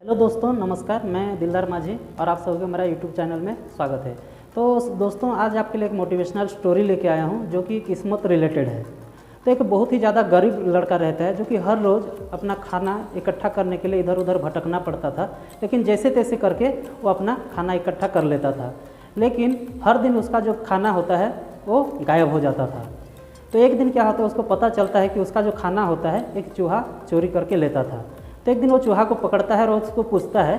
Hello दोस्तों, नमस्कार। मैं दिलदार माझी और आप सबको मेरा यूट्यूब चैनल में स्वागत है। तो दोस्तों, आज आपके लिए एक मोटिवेशनल स्टोरी लेके आया हूँ जो कि किस्मत रिलेटेड है। तो एक बहुत ही ज़्यादा गरीब लड़का रहता है जो कि हर रोज़ अपना खाना इकट्ठा करने के लिए इधर उधर भटकना पड़ता था, लेकिन जैसे तैसे करके वो अपना खाना इकट्ठा कर लेता था। लेकिन हर दिन उसका जो खाना होता है वो गायब हो जाता था। तो एक दिन क्या होता है, उसको पता चलता है कि उसका जो खाना होता है एक चूहा चोरी करके लेता था। तो एक दिन वो चूहा को पकड़ता है और उसको पूछता है,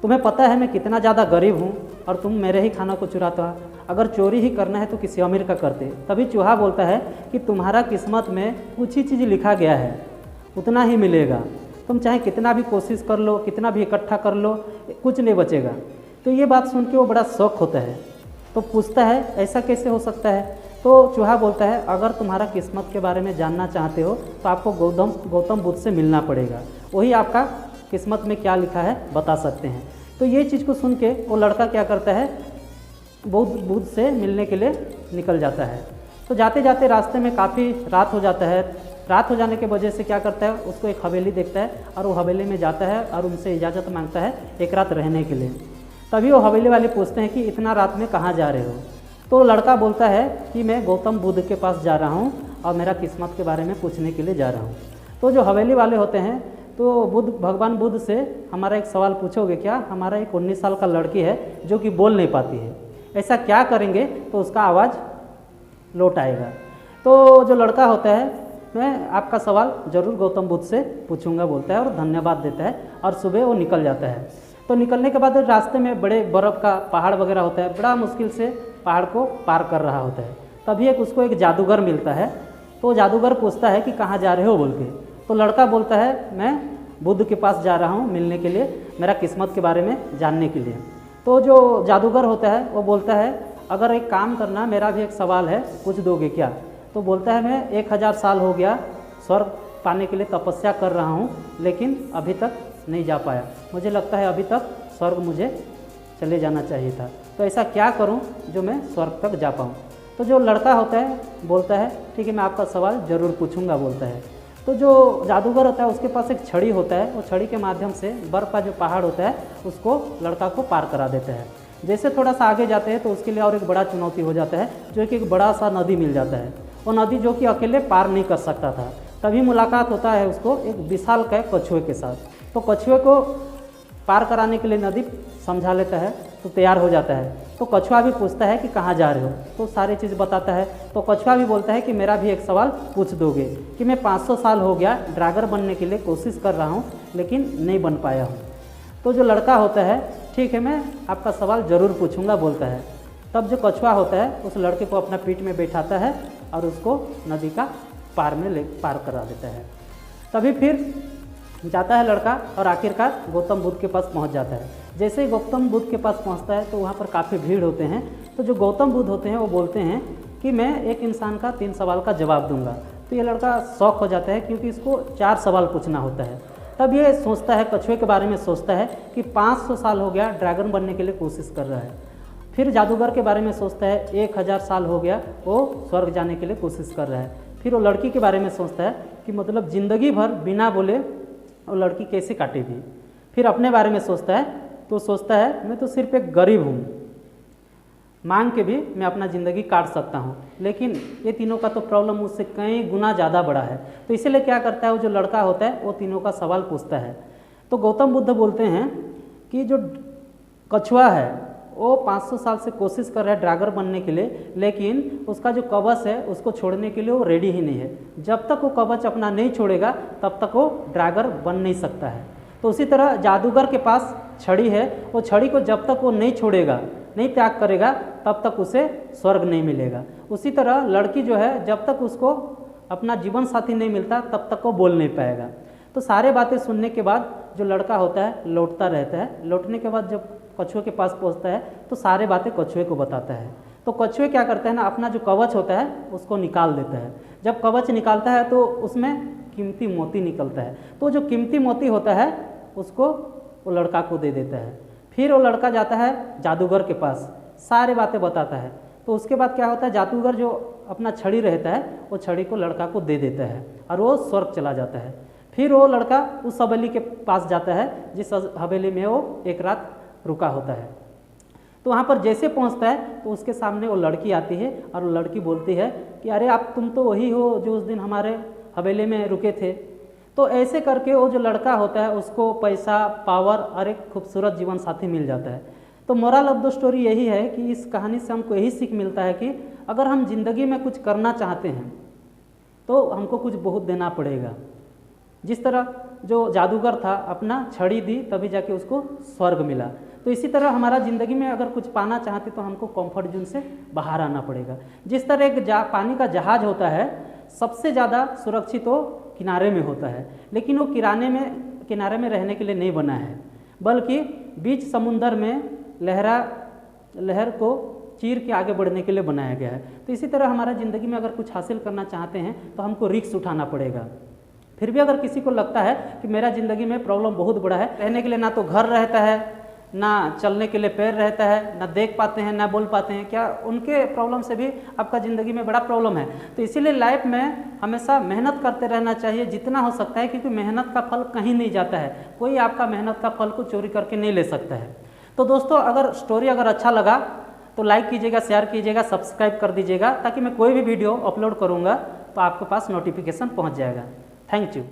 तुम्हें पता है मैं कितना ज़्यादा गरीब हूँ और तुम मेरे ही खाना को चुराता हो? अगर चोरी ही करना है तो किसी अमीर का करते। तभी चूहा बोलता है कि तुम्हारा किस्मत में कुछ ही चीज़ लिखा गया है, उतना ही मिलेगा। तुम चाहे कितना भी कोशिश कर लो, कितना भी इकट्ठा कर लो, कुछ नहीं बचेगा। तो ये बात सुन के वो बड़ा शौक होता है। तो पूछता है ऐसा कैसे हो सकता है? तो चूहा बोलता है, अगर तुम्हारा किस्मत के बारे में जानना चाहते हो तो आपको गौतम बुद्ध से मिलना पड़ेगा, वही आपका किस्मत में क्या लिखा है बता सकते हैं। तो ये चीज़ को सुन के वो लड़का क्या करता है, बुद्ध से मिलने के लिए निकल जाता है। तो जाते जाते रास्ते में काफ़ी रात हो जाता है। रात हो जाने के वजह से क्या करता है, उसको एक हवेली देखता है और वो हवेली में जाता है और उनसे इजाज़त मांगता है एक रात रहने के लिए। तभी वो हवेली वाले पूछते हैं कि इतना रात में कहाँ जा रहे हो? तो लड़का बोलता है कि मैं गौतम बुद्ध के पास जा रहा हूँ और मेरा किस्मत के बारे में पूछने के लिए जा रहा हूँ। तो जो हवेली वाले होते हैं तो भगवान बुद्ध से हमारा एक सवाल पूछोगे क्या? हमारा एक 19 साल का लड़की है जो कि बोल नहीं पाती है, ऐसा क्या करेंगे तो उसका आवाज़ लौट आएगा? तो जो लड़का होता है, मैं आपका सवाल ज़रूर गौतम बुद्ध से पूछूंगा बोलता है और धन्यवाद देता है और सुबह वो निकल जाता है। तो निकलने के बाद रास्ते में बड़े बर्फ़ का पहाड़ वगैरह होता है, बड़ा मुश्किल से पहाड़ को पार कर रहा होता है। तभी उसको एक जादूगर मिलता है। तो जादूगर पूछता है कि कहाँ जा रहे हो बोल के। तो लड़का बोलता है मैं बुद्ध के पास जा रहा हूँ मिलने के लिए, मेरा किस्मत के बारे में जानने के लिए। तो जो जादूगर होता है वो बोलता है, अगर एक काम करना, मेरा भी एक सवाल है, कुछ दोगे क्या? तो बोलता है मैं 1000 साल हो गया स्वर्ग पाने के लिए तपस्या कर रहा हूँ, लेकिन अभी तक नहीं जा पाया। मुझे लगता है अभी तक स्वर्ग मुझे चले जाना चाहिए था। तो ऐसा क्या करूं जो मैं स्वर्ग तक जा पाऊं? तो जो लड़का होता है बोलता है ठीक है, मैं आपका सवाल ज़रूर पूछूंगा बोलता है। तो जो जादूगर होता है उसके पास एक छड़ी होता है, वो छड़ी के माध्यम से बर्फ़ का जो पहाड़ होता है उसको लड़का को पार करा देता है। जैसे थोड़ा सा आगे जाते हैं तो उसके लिए और एक बड़ा चुनौती हो जाता है, जो कि एक बड़ा सा नदी मिल जाता है। वो नदी जो कि अकेले पार नहीं कर सकता था। तभी मुलाकात होता है उसको एक विशालकाय कछुए के साथ। तो कछुए को पार कराने के लिए नदी समझा लेता है, तो तैयार हो जाता है। तो कछुआ भी पूछता है कि कहाँ जा रहे हो? तो सारी चीज़ बताता है। तो कछुआ भी बोलता है कि मेरा भी एक सवाल पूछ दोगे कि मैं 500 साल हो गया ड्रैगन बनने के लिए कोशिश कर रहा हूँ, लेकिन नहीं बन पाया हूँ। तो जो लड़का होता है, ठीक है मैं आपका सवाल ज़रूर पूछूंगा बोलता है। तब जो कछुआ होता है उस लड़के को अपना पीठ में बैठाता है और उसको नदी का पार करा देता है। तभी फिर जाता है लड़का और आखिरकार गौतम बुद्ध के पास पहुंच जाता है। जैसे ही गौतम बुद्ध के पास पहुंचता है तो वहाँ पर काफ़ी भीड़ होते हैं। तो जो गौतम बुद्ध होते हैं वो बोलते हैं कि मैं एक इंसान का 3 सवाल का जवाब दूंगा। तो ये लड़का शौक हो जाता है क्योंकि इसको 4 सवाल पूछना होता है। तब ये सोचता है, कछुए के बारे में सोचता है कि 500 साल हो गया ड्रैगन बनने के लिए कोशिश कर रहा है। फिर जादूगर के बारे में सोचता है, 1000 साल हो गया वो स्वर्ग जाने के लिए कोशिश कर रहा है। फिर वो लड़की के बारे में सोचता है कि मतलब ज़िंदगी भर बिना बोले और लड़की कैसे काटेगी। फिर अपने बारे में सोचता है, तो सोचता है मैं तो सिर्फ एक गरीब हूँ, मांग के भी मैं अपना ज़िंदगी काट सकता हूँ, लेकिन ये तीनों का तो प्रॉब्लम मुझसे कई गुना ज़्यादा बड़ा है। तो इसीलिए क्या करता है, वो जो लड़का होता है वो तीनों का सवाल पूछता है। तो गौतम बुद्ध बोलते हैं कि जो कछुआ है वो 500 साल से कोशिश कर रहा है ड्रैगन बनने के लिए, लेकिन उसका जो कवच है उसको छोड़ने के लिए वो रेडी ही नहीं है। जब तक वो कवच अपना नहीं छोड़ेगा तब तक वो ड्रैगन बन नहीं सकता है। तो उसी तरह जादूगर के पास छड़ी है, वो छड़ी को जब तक वो नहीं छोड़ेगा, नहीं त्याग करेगा, तब तक उसे स्वर्ग नहीं मिलेगा। उसी तरह लड़की जो है, जब तक उसको अपना जीवन साथी नहीं मिलता तब तक वो बोल नहीं पाएगा। तो सारे बातें सुनने के बाद जो लड़का होता है लौटता रहता है। लौटने के बाद जब कछुए के पास पहुंचता है तो सारे बातें कछुए को बताता है। तो कछुए क्या करता है ना, अपना जो कवच होता है उसको निकाल देता है। जब कवच निकालता है तो उसमें कीमती मोती निकलता है। तो जो कीमती मोती होता है उसको वो लड़का को दे देता है। फिर वो लड़का जाता है जादूगर के पास, सारे बातें बताता है। तो उसके बाद क्या होता है, जादूगर जो अपना छड़ी रहता है वो छड़ी को लड़का को दे देता है और वो स्वर्ग चला जाता है। फिर वो लड़का उस हवेली के पास जाता है जिस हवेली में वो एक रात रुका होता है। तो वहाँ पर जैसे पहुँचता है तो उसके सामने वो लड़की आती है और वो लड़की बोलती है कि अरे आप तुम तो वही हो जो उस दिन हमारे हवेली में रुके थे। तो ऐसे करके वो जो लड़का होता है उसको पैसा, पावर और एक खूबसूरत जीवन साथी मिल जाता है। तो मोरल ऑफ द स्टोरी यही है कि इस कहानी से हमको यही सीख मिलता है कि अगर हम जिंदगी में कुछ करना चाहते हैं तो हमको कुछ बहुत देना पड़ेगा। जिस तरह जो जादूगर था अपना छड़ी दी तभी जाके उसको स्वर्ग मिला, तो इसी तरह हमारा ज़िंदगी में अगर कुछ पाना चाहते तो हमको कंफर्ट जोन से बाहर आना पड़ेगा। जिस तरह एक पानी का जहाज होता है सबसे ज़्यादा सुरक्षित वो किनारे में होता है, लेकिन वो किनारे में रहने के लिए नहीं बना है, बल्कि बीच समुंदर में लहर को चीर के आगे बढ़ने के लिए बनाया गया है। तो इसी तरह हमारा ज़िंदगी में अगर कुछ हासिल करना चाहते हैं तो हमको रिस्क उठाना पड़ेगा। फिर भी अगर किसी को लगता है कि मेरा ज़िंदगी में प्रॉब्लम बहुत बड़ा है, रहने के लिए ना तो घर रहता है, ना चलने के लिए पैर रहता है, ना देख पाते हैं, ना बोल पाते हैं, क्या उनके प्रॉब्लम से भी आपका ज़िंदगी में बड़ा प्रॉब्लम है। तो इसीलिए लाइफ में हमेशा मेहनत करते रहना चाहिए जितना हो सकता है, क्योंकि मेहनत का फल कहीं नहीं जाता है, कोई आपका मेहनत का फल को चोरी करके नहीं ले सकता है। तो दोस्तों अगर स्टोरी अगर अच्छा लगा तो लाइक कीजिएगा, शेयर कीजिएगा, सब्सक्राइब कर दीजिएगा, ताकि मैं कोई भी वीडियो अपलोड करूँगा तो आपके पास नोटिफिकेशन पहुँच जाएगा। Thank you.